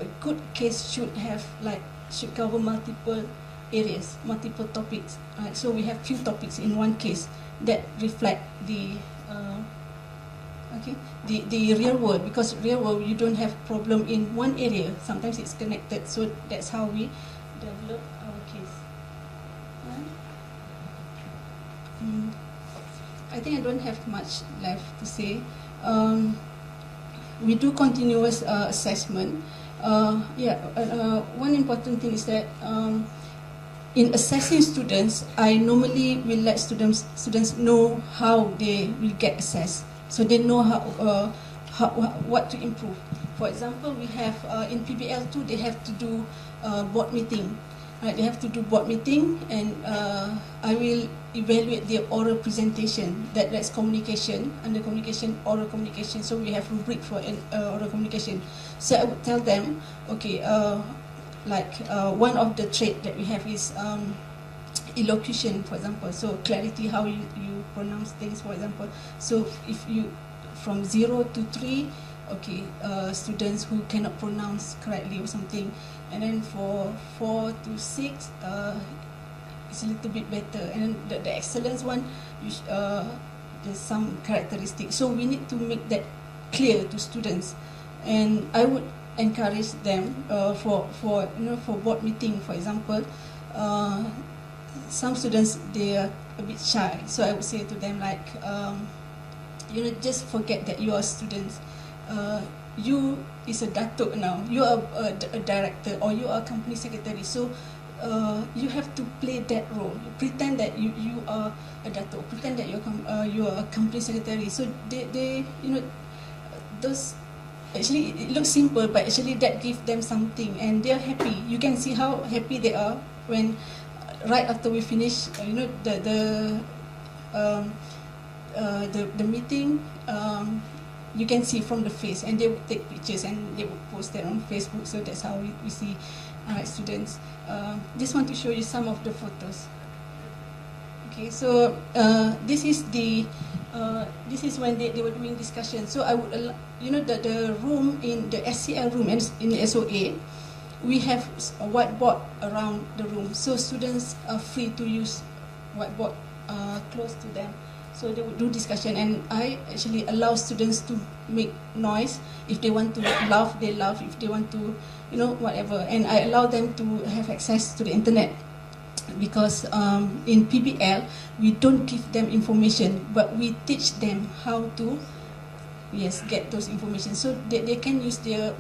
a good case should have should cover multiple areas, multiple topics. Right? So we have few topics in one case that reflect the the real world, because real world you don't have problem in one area. Sometimes it's connected. So that's how we develop our case. I think I don't have much left to say. We do continuous assessment. One important thing is that in assessing students, I normally will let students know how they will get assessed, so they know what to improve. For example, we have in PBL 2 they have to do board meeting. Right, they have to do board meeting, and I will evaluate their oral presentation. That's communication, under communication, oral communication. So we have rubric for oral communication. So I would tell them, okay, one of the trait that we have is elocution, for example. So clarity, how you pronounce things, for example. So if you from 0 to 3, okay, students who cannot pronounce correctly or something. And then for 4 to 6, it's a little bit better. And then the excellence one, there's some characteristics. So we need to make that clear to students. And I would encourage them for board meeting, for example. Some students, they are a bit shy. So I would say to them just forget that you are students. You is a datuk now. You are a director, or you are a company secretary. So you have to play that role. Pretend that you are a datuk. Pretend that you are a company secretary. So they those actually it looks simple, but actually that gives them something, and they are happy. You can see how happy they are when right after we finish. The meeting. You can see from the face, and they would take pictures and they would post that on Facebook. So that's how we see students. Just want to show you some of the photos. Okay, so this is when they were doing discussion. So I would the room in the SCL room and in the SOA, we have a whiteboard around the room. So students are free to use whiteboard close to them. So they would do discussion, and I actually allow students to make noise. If they want to laugh, they laugh. If they want to, whatever. And I allow them to have access to the internet, because in PBL, we don't give them information, but we teach them how to, get those information. So they can use their,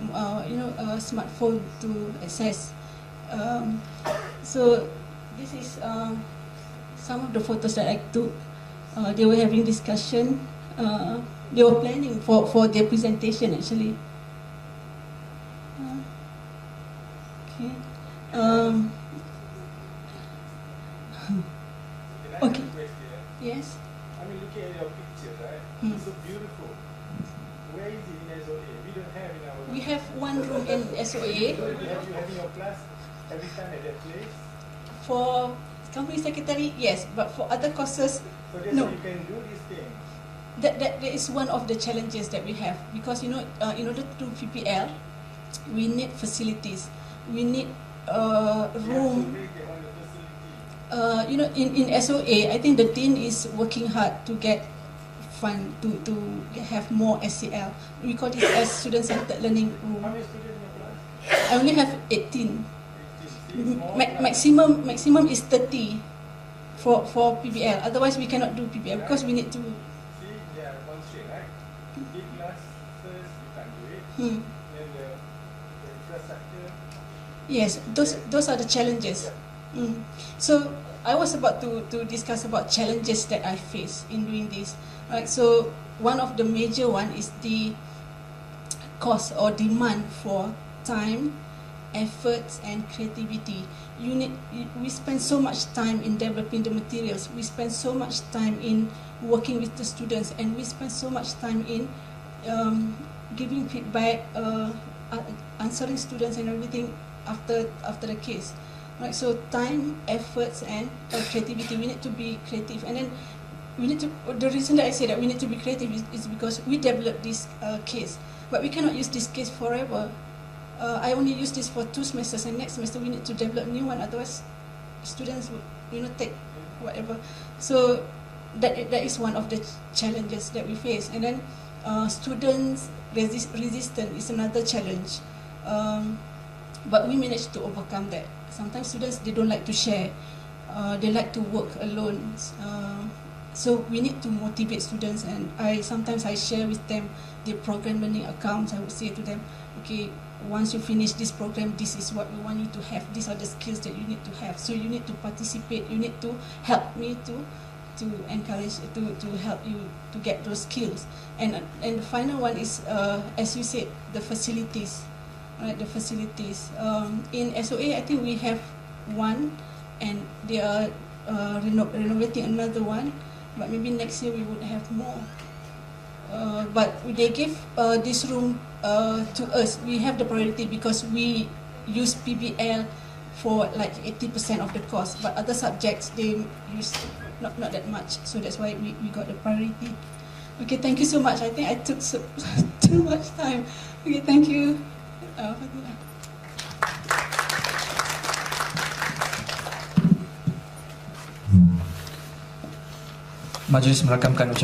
smartphone to access. So this is some of the photos that I took. They were having discussion. They were planning for their presentation, actually. Okay. Okay. Yes. I mean, looking at your picture, right? It's so beautiful. Where is it in SOA? We don't have in our. We have one room in SOA. You have your class every time at that place? For company secretary, yes, but for other courses, so that's no. How you can do this thing. That is one of the challenges that we have, because in order to do PPL, we need facilities. We need room. In SOA, I think the dean is working hard to get fund to have more SCL. We call it as student-centered learning room. How many students in your class? I only have 18. Maximum is 30 for PBL. Otherwise, we cannot do PBL because we need to. See, they are constrained, right? Big classes, you can't do it. Then the infrastructure. Yes, those are the challenges. So I was about to discuss about challenges that I face in doing this. Right. So one of the major one is the cost or demand for time, efforts, and creativity. We spend so much time in developing the materials. We spend so much time in working with the students, and we spend so much time in giving feedback, answering students, and everything after the case. Right. So time, efforts, and creativity. We need to be creative, and then we need to. The reason that I say that we need to be creative is because we developed this case, but we cannot use this case forever. I only use this for 2 semesters, and next semester we need to develop new one. Otherwise, students would, take whatever. So that is one of the challenges that we face. And then students resistance is another challenge. But we managed to overcome that. Sometimes students, they don't like to share. They like to work alone. So we need to motivate students, and sometimes I share with them the program learning accounts. I would say to them, okay, once you finish this program, this is what we want you to have. These are the skills that you need to have. So you need to participate. You need to help me to encourage, to help you to get those skills. And the final one is, as you said, the facilities. Right, the facilities. In SOA, I think we have one, and they are renovating another one. But maybe next year we would have more. But they give this room to us. We have the priority because we use PBL for like 80% of the cost. But other subjects, they use not that much. So that's why we got the priority. Okay, thank you so much. I think I took too much time. Okay, thank you. Majelis merakamkan ucapan